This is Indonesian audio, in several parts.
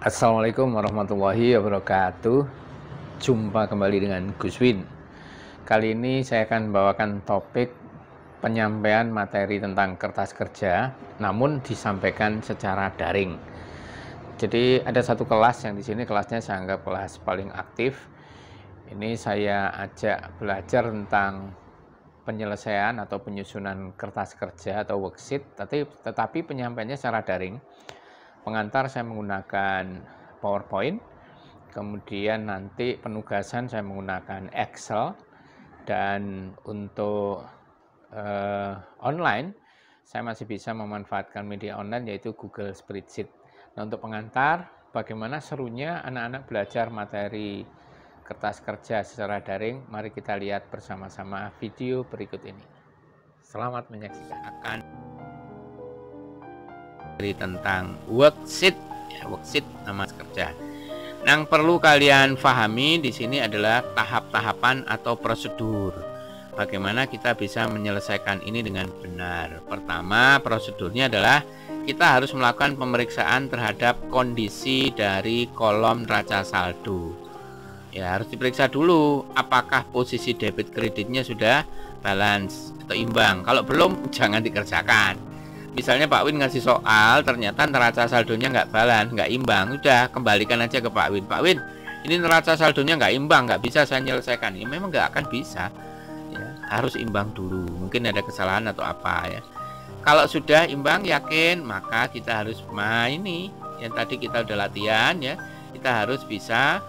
Assalamualaikum warahmatullahi wabarakatuh. Jumpa kembali dengan Gus Win. Kali ini saya akan membawakan topik penyampaian materi tentang kertas kerja, namun disampaikan secara daring. Jadi ada satu kelas yang di sini kelasnya saya anggap kelas paling aktif. Ini saya ajak belajar tentang penyelesaian atau penyusunan kertas kerja atau worksheet, tetapi penyampaiannya secara daring. Pengantar saya menggunakan PowerPoint, kemudian nanti penugasan saya menggunakan Excel, dan untuk online saya masih bisa memanfaatkan media online yaitu Google Spreadsheet. Nah, untuk pengantar, bagaimana serunya anak-anak belajar materi kertas kerja secara daring, mari kita lihat bersama-sama video berikut ini. Selamat menyaksikan. Tentang worksheet, worksheet nama kerja. Yang perlu kalian pahami di sini adalah tahap-tahapan atau prosedur. Bagaimana kita bisa menyelesaikan ini dengan benar. Pertama, prosedurnya adalah kita harus melakukan pemeriksaan terhadap kondisi dari kolom neraca saldo. Ya, harus diperiksa dulu apakah posisi debit kreditnya sudah balance atau imbang. Kalau belum, jangan dikerjakan. Misalnya Pak Win ngasih soal, ternyata neraca saldonya nggak balance, nggak imbang, udah kembalikan aja ke Pak Win. Pak Win, ini neraca saldonya nggak imbang, nggak bisa saya menyelesaikan. Ya, memang nggak akan bisa. Ya, harus imbang dulu. Mungkin ada kesalahan atau apa ya. Kalau sudah imbang, yakin, maka kita harus ini yang tadi kita udah latihan ya. Kita harus bisa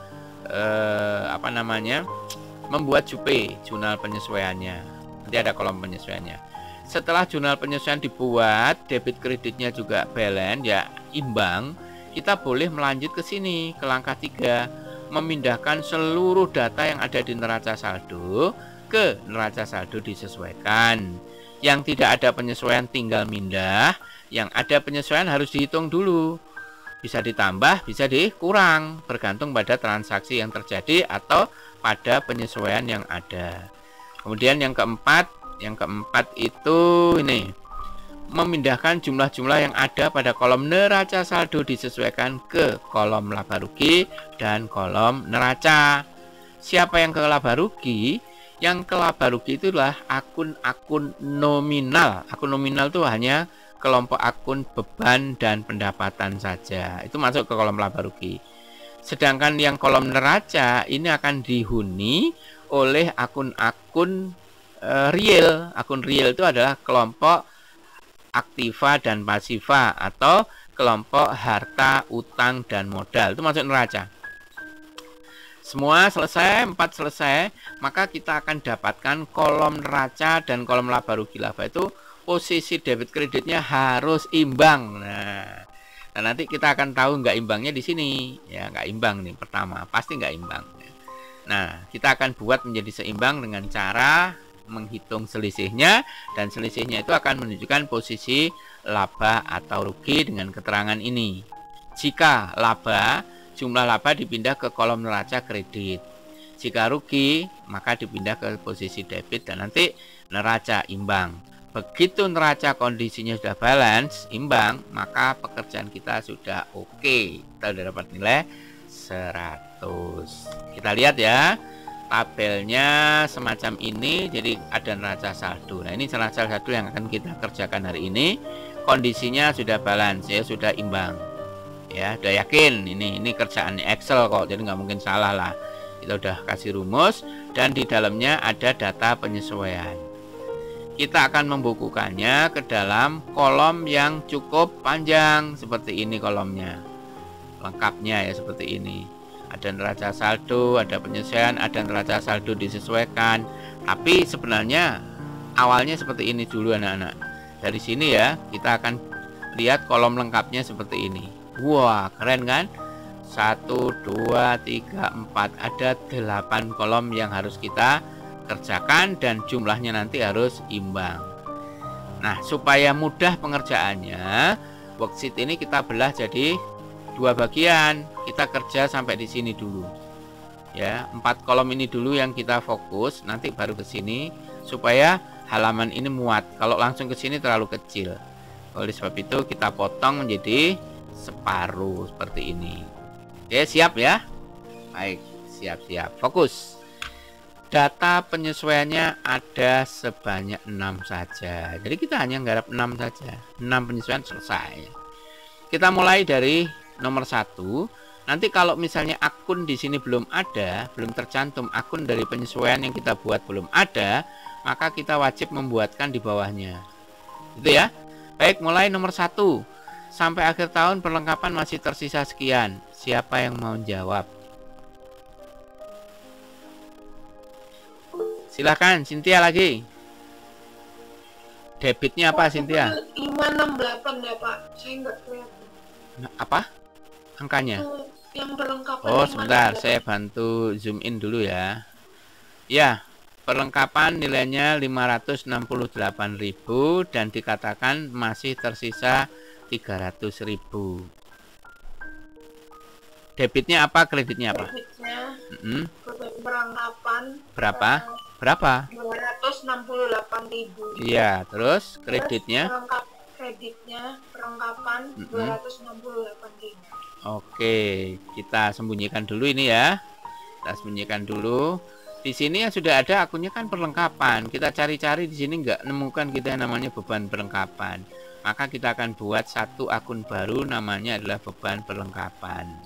membuat JUP, jurnal penyesuaiannya. Nanti ada kolom penyesuaiannya. Setelah jurnal penyesuaian dibuat, debit kreditnya juga balance ya, imbang, kita boleh melanjut ke sini, ke langkah 3, memindahkan seluruh data yang ada di neraca saldo ke neraca saldo disesuaikan. Yang tidak ada penyesuaian tinggal mindah, yang ada penyesuaian harus dihitung dulu. Bisa ditambah, bisa dikurang, bergantung pada transaksi yang terjadi atau pada penyesuaian yang ada. Kemudian yang keempat itu ini, memindahkan jumlah-jumlah yang ada pada kolom neraca saldo disesuaikan ke kolom laba rugi dan kolom neraca. Siapa yang ke laba rugi? Yang ke laba rugi itulah akun-akun nominal. Akun nominal itu hanya kelompok akun beban dan pendapatan saja. Itu masuk ke kolom laba rugi. Sedangkan yang kolom neraca ini akan dihuni oleh akun-akun real. Akun real itu adalah kelompok aktiva dan pasiva atau kelompok harta, utang, dan modal. Itu masuk neraca. Semua selesai, 4 selesai, maka kita akan dapatkan kolom neraca dan kolom laba rugi. Laba itu posisi debit kreditnya harus imbang. Nah, nanti kita akan tahu nggak imbangnya di sini. Ya, nggak imbang nih pertama, pasti nggak imbang. Nah, kita akan buat menjadi seimbang dengan cara menghitung selisihnya, dan selisihnya itu akan menunjukkan posisi laba atau rugi dengan keterangan ini. Jika laba, jumlah laba dipindah ke kolom neraca kredit. Jika rugi, maka dipindah ke posisi debit dan nanti neraca imbang. Begitu neraca kondisinya sudah balance, imbang, maka pekerjaan kita sudah oke. Kita sudah dapat nilai 100. Kita lihat ya. Tabelnya semacam ini, jadi ada neraca saldo. Nah, ini neraca saldo yang akan kita kerjakan hari ini. Kondisinya sudah balance ya, sudah imbang. Ya, udah yakin ini kerjaan Excel kok, jadi nggak mungkin salah lah. Kita udah kasih rumus dan di dalamnya ada data penyesuaian. Kita akan membukukannya ke dalam kolom yang cukup panjang seperti ini kolomnya. Lengkapnya ya seperti ini. Ada neraca saldo, ada penyesuaian, ada neraca saldo disesuaikan. Tapi sebenarnya awalnya seperti ini dulu anak-anak. Dari sini ya, kita akan lihat kolom lengkapnya seperti ini. Wah, keren kan? 1, 2, 3, 4. Ada 8 kolom yang harus kita kerjakan dan jumlahnya nanti harus imbang. Nah, supaya mudah pengerjaannya, worksheet ini kita belah jadi 2 bagian. Kita kerja sampai di sini dulu. Ya, 4 kolom ini dulu yang kita fokus, nanti baru ke sini supaya halaman ini muat. Kalau langsung ke sini terlalu kecil. Oleh sebab itu kita potong menjadi separuh seperti ini. Oke, siap ya. Baik, siap-siap. Fokus. Data penyesuaiannya ada sebanyak 6 saja. Jadi kita hanya nggarap 6 saja. 6 penyesuaian selesai. Kita mulai dari nomor 1. Nanti kalau misalnya akun di sini belum ada, belum tercantum akun dari penyesuaian yang kita buat belum ada, maka kita wajib membuatkan di bawahnya. Itu ya. Baik, mulai nomor 1. Sampai akhir tahun perlengkapan masih tersisa sekian. Siapa yang mau jawab? Silahkan, Cynthia lagi. Debitnya apa, Cynthia? 568 ya Pak, saya nggak kelihatan. Apa? Angkanya? Yang perlengkapan. Oh, sebentar, saya bantu zoom in dulu ya. Ya, perlengkapan nilainya 568.000 dan dikatakan masih tersisa 300.000. Debitnya apa, kreditnya apa? Debitnya Perlengkapan berapa? 268.000. Iya, terus kreditnya? Perlengkapan 268.000. Oke, kita sembunyikan dulu ini ya. Kita sembunyikan dulu. Di sini yang sudah ada akunnya kan perlengkapan. Kita cari-cari di sini nggak nemukan kita yang namanya beban perlengkapan. Maka kita akan buat satu akun baru, namanya adalah beban perlengkapan.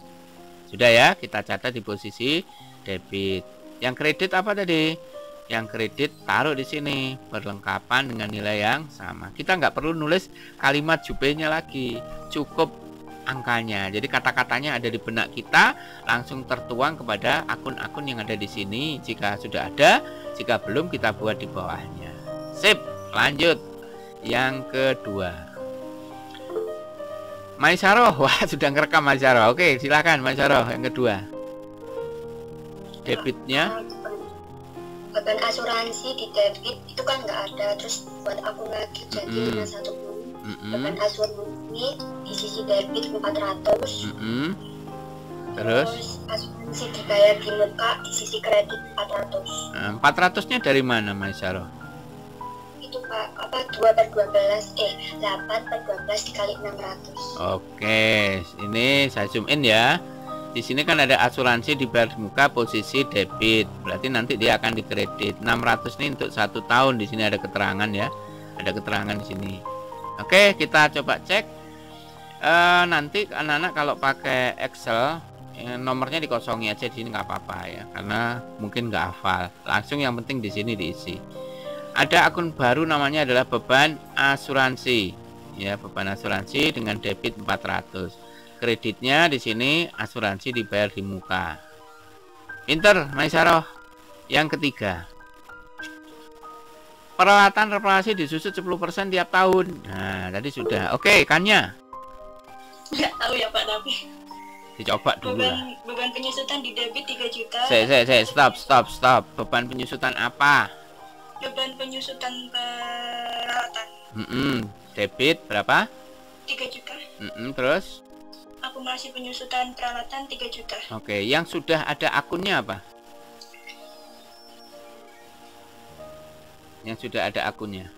Sudah ya, kita catat di posisi debit. Yang kredit apa tadi? Yang kredit taruh di sini, perlengkapan dengan nilai yang sama. Kita nggak perlu nulis kalimat jupenya lagi, cukup angkanya. Jadi kata-katanya ada di benak kita, langsung tertuang kepada akun-akun yang ada di sini. Jika sudah ada, jika belum kita buat di bawahnya. Sip, lanjut. Yang kedua. Maisaroh, wah sudah ngerekam Maisaroh. Oke, silakan Maisaroh yang kedua. Debitnya beban asuransi di debit itu kan nggak ada, terus buat akun lagi jadi 51. Beban asuransi di sisi debit 400. Terus asuransi dibayar di muka di sisi kredit 400. 400-nya dari mana Maisaroh? Itu Pak, 2/12 8/12 dikali 600. Oke, ini saya zoom in ya. Di sini kan ada asuransi dibayar di muka posisi debit, berarti nanti dia akan dikredit 600 ini untuk 1 tahun. Di sini ada keterangan ya, ada keterangan di sini. Oke, kita coba cek. Nanti anak-anak kalau pakai Excel nomornya dikosongi aja di sini nggak apa-apa ya, karena mungkin nggak hafal. Langsung yang penting di sini diisi. Ada akun baru namanya adalah beban asuransi ya, beban asuransi dengan debit 400. Kreditnya di sini asuransi dibayar di muka. Pinter Maisaroh. Yang ketiga, peralatan reparasi disusut 10% tiap tahun. Nah tadi sudah. Oke, kannya Nggak tahu ya Pak, tapi dicoba dulu lah. beban penyusutan di debit 3 juta. Stop. Beban penyusutan apa? Beban penyusutan peralatan Debit berapa? 3 juta. Terus? Akumulasi penyusutan peralatan 3 juta. Oke, yang sudah ada akunnya apa? Yang sudah ada akunnya.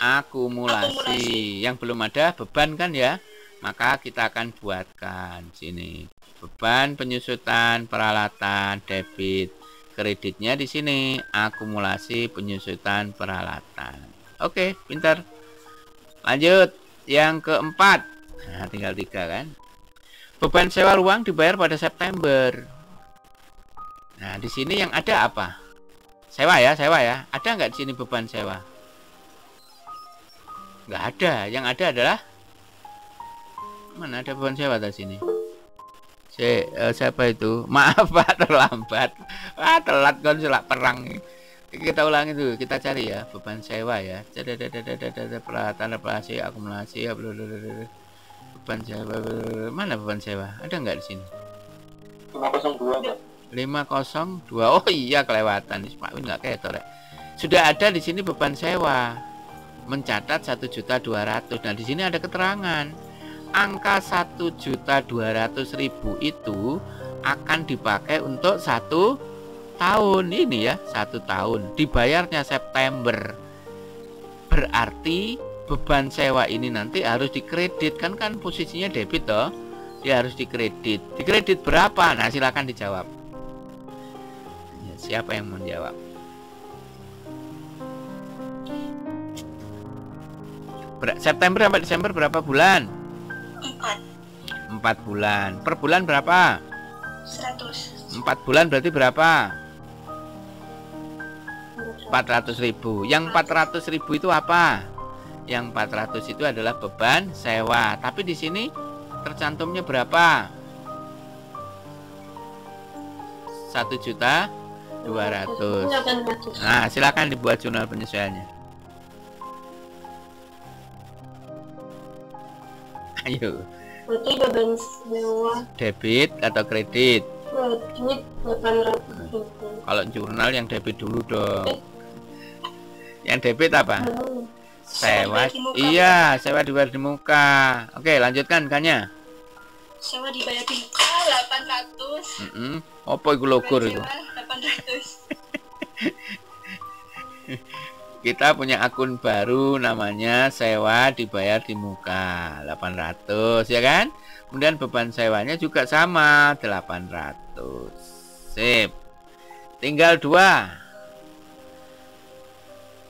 Akumulasi. Yang belum ada beban kan ya? Maka kita akan buatkan sini. Beban penyusutan peralatan debit. Kreditnya di sini akumulasi penyusutan peralatan. Oke, pintar. Lanjut yang keempat. Nah, tinggal 3 kan. Beban sewa ruang dibayar pada September. Nah, di sini yang ada apa? Sewa ya. Ada nggak di sini beban sewa? Nggak ada. Yang ada adalah mana ada beban sewa di sini? Siapa itu? Maaf Pak, terlambat. Telat kan selak perang. Kita ulangi dulu, kita cari ya beban sewa ya. Peralatan reparasi akumulasi beban sewa. Mana beban sewa? Ada nggak di sini? 502 Pak. 502. Oh iya kelewatan. Pak Win nggak ketor ya. Sudah ada di sini beban sewa. Mencatat 1.200.000. Nah, di sini ada keterangan. Angka 1.200.000 itu akan dipakai untuk 1 tahun ini ya, 1 tahun. Dibayarnya September. Berarti beban sewa ini nanti harus dikredit kan posisinya debit toh. dia harus dikredit. Dikredit berapa? Nah, silakan dijawab. Ya, siapa yang menjawab? September sampai Desember berapa bulan? 4. 4 bulan. Per bulan berapa? 100. 4 bulan berarti berapa? 400.000. Yang 400.000 itu apa? Yang 400 itu adalah beban sewa. Tapi di sini tercantumnya berapa? 1.200.000. Nah, silakan dibuat jurnal penyesuaiannya. Ayo. Berarti beban sewa Debit atau kredit? debit 800.000. Kalau jurnal yang debit dulu dong. Yang debit apa? Sewa. Iya, sewa dibayar di muka. Oke, lanjutkan Kanya. Sewa dibayar di muka 800. Apa itu logur itu? 800. Kita punya akun baru namanya sewa dibayar di muka 800, ya kan? Kemudian beban sewanya juga sama 800. Sip. Tinggal 2.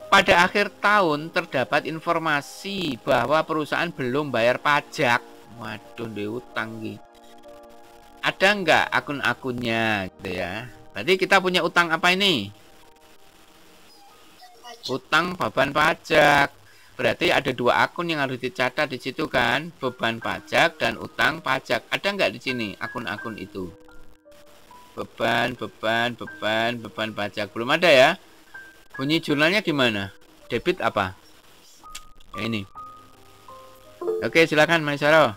Pada akhir tahun terdapat informasi bahwa perusahaan belum bayar pajak. Waduh, di utang gitu. Ada nggak akun-akunnya gitu ya? Berarti kita punya utang apa ini? Utang beban pajak. Berarti ada 2 akun yang harus dicatat di situ kan? Beban pajak dan utang pajak. Ada nggak di sini akun-akun itu? Beban pajak. Belum ada ya? Bunyi jurnalnya di mana? Debit apa? Ya, ini. Oke, silakan Maisaro.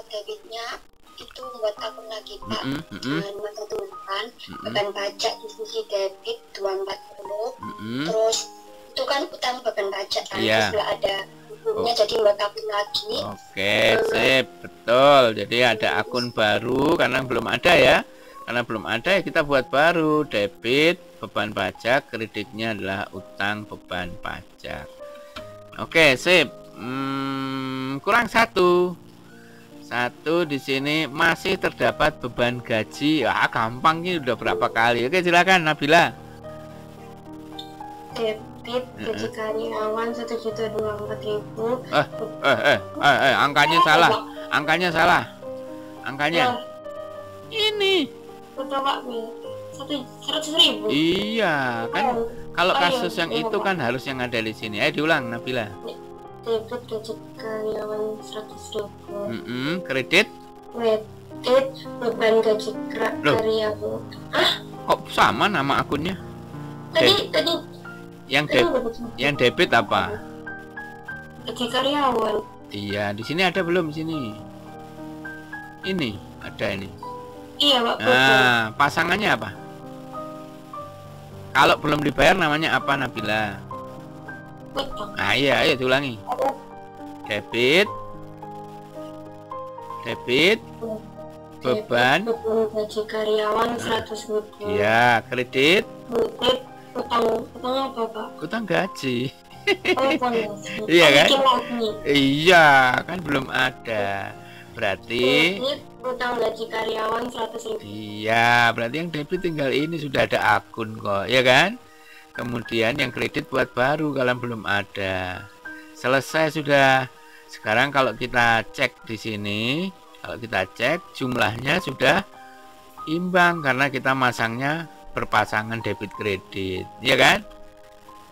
Debitnya itu buat akun lagi Pak. Dengan masa tuhan beban pajak di sisi debit 240. Terus itu kan utang beban pajak kan. Iya. Terus ada bukunya jadi buat akun lagi. Oke, sip, betul. Jadi ada akun baru karena belum ada ya. Karena belum ada ya kita buat baru. Debit beban pajak, kreditnya adalah utang beban pajak. Oke, sip. Kurang 1 di sini masih terdapat beban gaji. Gampang ini udah berapa kali. Oke, silakan Nabila. Debit gaji karyawan 1.204.000. Angkanya salah. Angkanya salah. Angkanya. Ini. Betul Pak, 100.000. Iya, kan kalau kasus yang itu kan harus yang ada di sini. Diulang Nabila. Debit gaji karyawan 100.000. Kredit beban gaji karyawan. Kok sama nama akunnya? Tadi Yang debit apa? gaji karyawan. Iya, di sini ada belum di sini? Ini ada ini. Iya Pak. Nah, pasangannya apa? Kalau belum dibayar namanya apa Nabila? Utang. Iya, ayo diulangi. Debit beban gaji karyawan 100.000. iya, kredit Utang apa Pak? utang gaji. Utang. Iya kan? Iya, kan belum ada. Berarti utang gaji karyawan 100.000. iya, berarti yang debit tinggal ini sudah ada akun kok, ya kan? Kemudian yang kredit buat baru kalau belum ada. Selesai sudah. Sekarang kalau kita cek di sini, kalau kita cek jumlahnya sudah imbang karena kita masangnya berpasangan debit kredit, ya kan?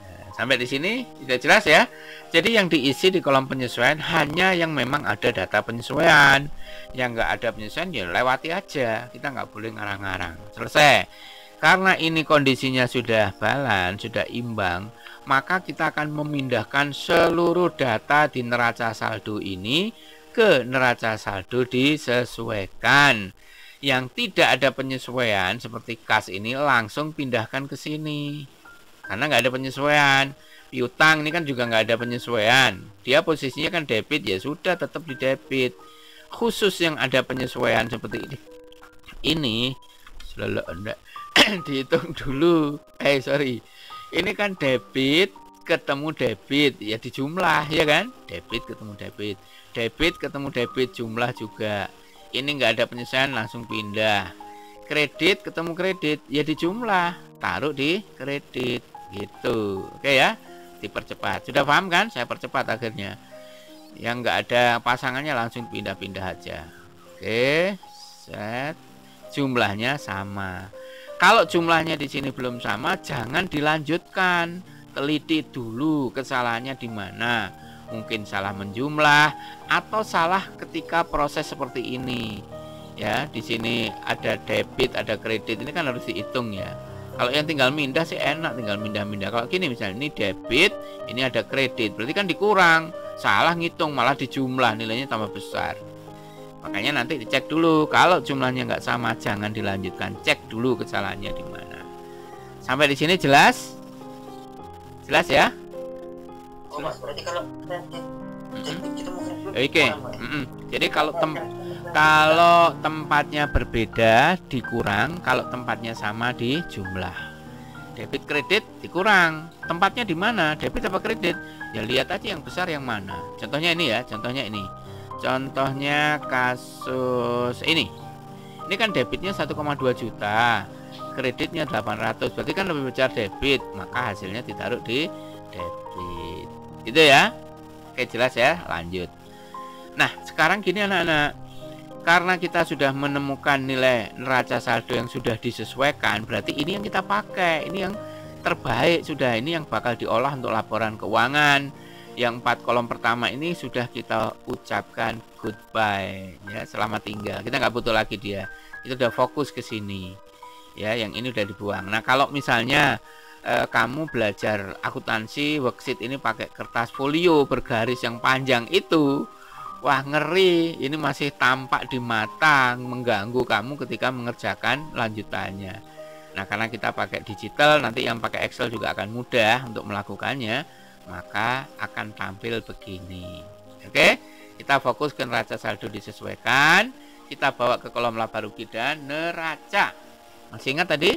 Nah, sampai di sini sudah jelas ya. Jadi yang diisi di kolom penyesuaian hanya yang memang ada data penyesuaian. Yang nggak ada penyesuaian ya lewati aja. Kita nggak boleh ngarang-ngarang. Selesai. Karena ini kondisinya sudah balance, sudah imbang, maka kita akan memindahkan seluruh data di neraca saldo ini ke neraca saldo disesuaikan. Yang tidak ada penyesuaian seperti kas ini langsung pindahkan ke sini. Karena nggak ada penyesuaian. Piutang ini kan juga nggak ada penyesuaian. Dia posisinya kan debit, ya sudah tetap di debit. Khusus yang ada penyesuaian seperti ini. Ini selalu enggak dihitung dulu. Sorry. Ini kan debit ketemu debit, ya dijumlah, ya kan? Debit ketemu debit. debit ketemu debit, jumlah juga. Ini nggak ada penyesuaian, langsung pindah. Kredit ketemu kredit, ya dijumlah, taruh di kredit gitu. Oke ya, dipercepat. Sudah paham kan? Saya percepat akhirnya. Yang nggak ada pasangannya langsung pindah-pindah aja. Oke, set. Jumlahnya sama. Kalau jumlahnya di sini belum sama, jangan dilanjutkan. Teliti dulu kesalahannya di mana. Mungkin salah menjumlah atau salah ketika proses seperti ini. Ya, di sini ada debit, ada kredit. Ini kan harus dihitung ya. Kalau yang tinggal mindah sih enak, tinggal mindah-mindah. Kalau gini misalnya ini debit, ini ada kredit, berarti kan dikurang. Salah ngitung malah dijumlah, nilainya tambah besar. Makanya nanti dicek dulu. Kalau jumlahnya nggak sama, jangan dilanjutkan. Cek dulu kesalahannya di mana. Sampai di sini jelas? Jelas ya? Oh Mas, berarti kalau kita Oke. Jadi kalau tempatnya berbeda dikurang, kalau tempatnya sama dijumlah. Debit kredit dikurang. Tempatnya di mana? Debit apa kredit? Ya lihat aja yang besar yang mana. Contohnya ini ya, contohnya ini. Contohnya kasus ini. Ini kan debitnya 1,2 juta. Kreditnya 800. Berarti kan lebih besar debit, maka hasilnya ditaruh di debit. Gitu ya. Oke, jelas ya. Lanjut. Nah, sekarang gini anak-anak. Karena kita sudah menemukan nilai neraca saldo yang sudah disesuaikan, berarti ini yang kita pakai. Ini yang terbaik sudah. Ini yang bakal diolah untuk laporan keuangan. Yang 4 kolom pertama ini sudah kita ucapkan goodbye ya, selamat tinggal. Kita nggak butuh lagi dia. Itu udah fokus ke sini. Ya, yang ini udah dibuang. Nah, kalau misalnya kamu belajar akuntansi worksheet ini pakai kertas folio bergaris yang panjang itu, wah ngeri, ini masih tampak di mata, mengganggu kamu ketika mengerjakan lanjutannya. Nah, karena kita pakai digital, nanti yang pakai Excel juga akan mudah untuk melakukannya, maka akan tampil begini. Oke, kita fokus ke neraca saldo disesuaikan, kita bawa ke kolom laba rugi dan neraca. Masih ingat tadi?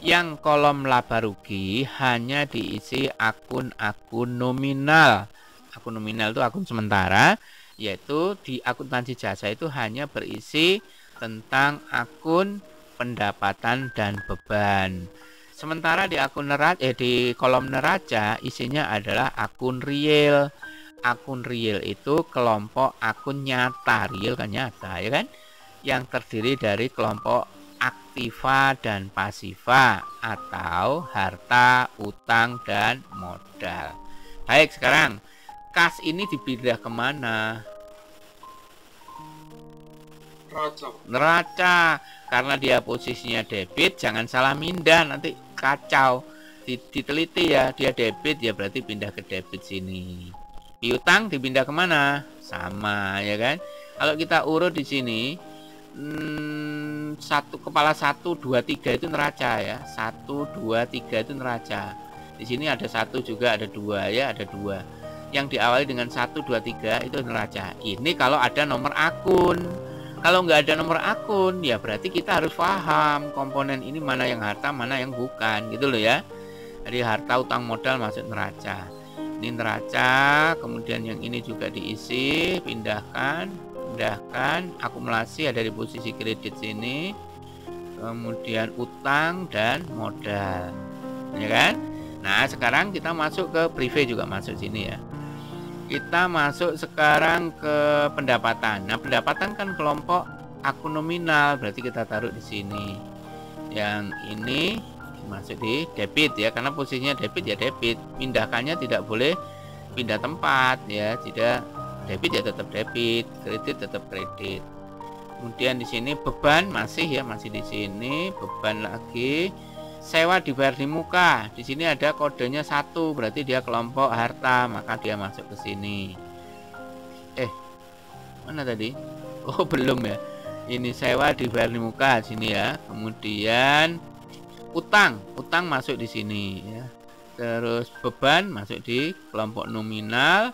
Yang kolom laba rugi hanya diisi akun-akun nominal. Akun nominal itu akun sementara, yaitu di akuntansi jasa itu hanya berisi tentang akun pendapatan dan beban. Sementara di akun neraca di kolom neraca isinya adalah akun real. Akun real itu kelompok akun nyata, real kan nyata ya kan? Yang terdiri dari kelompok aktiva dan pasiva atau harta, utang dan modal. Baik, sekarang kas ini dipindah kemana? Neraca. Karena dia posisinya debit, jangan salah mindah, nanti kacau. Diteliti ya, dia debit ya berarti pindah ke debit sini. Piutang dipindah kemana? Sama ya kan? Kalau kita urut di sini, kepala 1, 2, 3 itu neraca ya. 1, 2, 3 itu neraca. Di sini ada 1 juga, ada 2 ya, ada 2. Yang diawali dengan 1, 2, 3 itu neraca. Ini kalau ada nomor akun. Kalau nggak ada nomor akun, ya berarti kita harus paham komponen ini mana yang harta, mana yang bukan, gitu loh ya. Jadi harta, utang, modal masuk neraca. Ini neraca, kemudian yang ini juga diisi, pindahkan, akumulasi ada di posisi kredit sini, kemudian utang dan modal, ya kan? Nah, sekarang kita masuk ke privé juga masuk sini ya. Kita masuk sekarang ke pendapatan. Nah, pendapatan kan kelompok akun nominal, berarti kita taruh di sini. Yang ini masuk di debit ya, karena posisinya debit ya debit. Pindahkannya tidak boleh pindah tempat ya, tidak. Debit ya tetap debit, kredit tetap kredit. Kemudian di sini beban masih ya, masih di sini, beban lagi. Sewa dibayar di muka. Di sini ada kodenya 1, berarti dia kelompok harta, maka dia masuk ke sini. Mana tadi? Oh, belum ya. Ini sewa dibayar di muka sini ya. Kemudian utang masuk di sini ya. Terus beban masuk di kelompok nominal.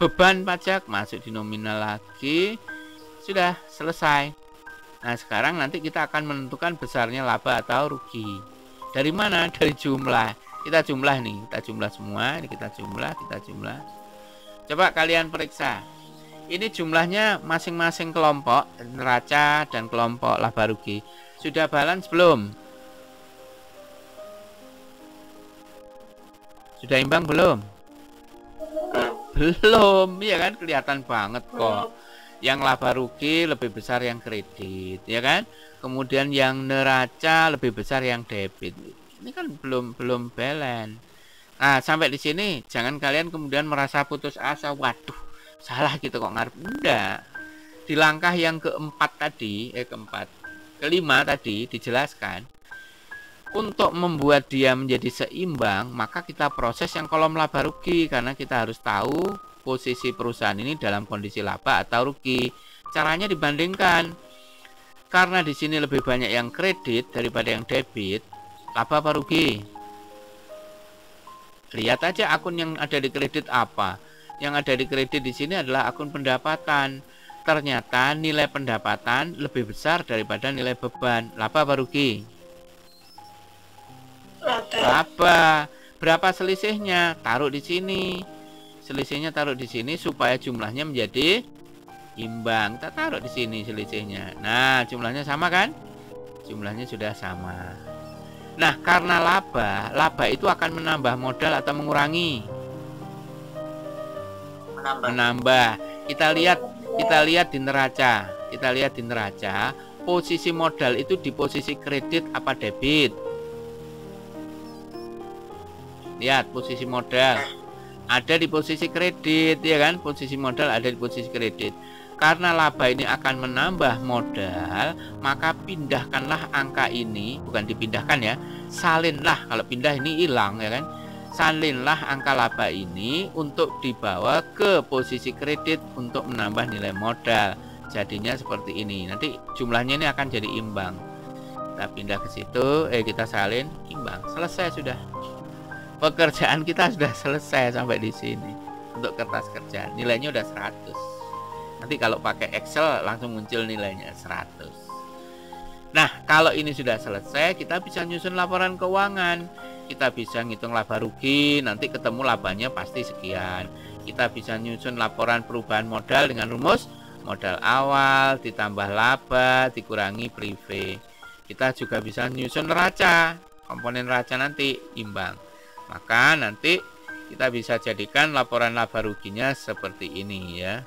Beban pajak masuk di nominal lagi. Sudah selesai. Nah, sekarang nanti kita akan menentukan besarnya laba atau rugi. Dari mana? Dari jumlah. Kita jumlah nih, kita jumlah semua. Ini kita jumlah. Coba kalian periksa. Ini jumlahnya masing-masing kelompok neraca dan kelompok laba rugi. Sudah balance belum? Sudah imbang belum? Belum, ya kan, kelihatan banget kok. Yang laba rugi lebih besar yang kredit, ya kan? Kemudian yang neraca lebih besar yang debit. Ini kan belum balance. Nah, sampai di sini jangan kalian kemudian merasa putus asa. Waduh, salah gitu kok ngarep. Enggak. Di langkah yang keempat tadi, kelima tadi dijelaskan, untuk membuat dia menjadi seimbang, maka kita proses yang kolom laba rugi, karena kita harus tahu posisi perusahaan ini dalam kondisi laba atau rugi. Caranya dibandingkan. Karena di sini lebih banyak yang kredit daripada yang debit, laba apa rugi? Lihat aja akun yang ada di kredit apa. Yang ada di kredit di sini adalah akun pendapatan. Ternyata nilai pendapatan lebih besar daripada nilai beban. Laba apa rugi? Laba. Berapa selisihnya? Taruh di sini. Selisihnya taruh di sini supaya jumlahnya menjadi imbang. Kita taruh di sini selisihnya. Nah, jumlahnya sama kan? Jumlahnya sudah sama. Nah, karena laba itu akan menambah modal atau mengurangi? Menambah. Kita lihat di neraca. Posisi modal itu di posisi kredit apa debit? Lihat posisi modal. Ada di posisi kredit, ya kan? Posisi modal ada di posisi kredit. Karena laba ini akan menambah modal, maka pindahkanlah angka ini, bukan dipindahkan ya, salinlah. Kalau pindah ini hilang, ya kan? Salinlah angka laba ini untuk dibawa ke posisi kredit untuk menambah nilai modal. Jadinya seperti ini. Nanti jumlahnya ini akan jadi imbang. Kita pindah ke situ, kita salin, imbang. Selesai sudah. Pekerjaan kita sudah selesai sampai di sini. Untuk kertas kerja, nilainya udah 100. Nanti kalau pakai Excel langsung muncul nilainya 100. Nah, kalau ini sudah selesai, kita bisa nyusun laporan keuangan. Kita bisa ngitung laba rugi, nanti ketemu labanya pasti sekian. Kita bisa nyusun laporan perubahan modal dengan rumus modal awal ditambah laba dikurangi prive. Kita juga bisa nyusun neraca, komponen neraca nanti imbang. Maka nanti kita bisa jadikan laporan laba ruginya seperti ini ya.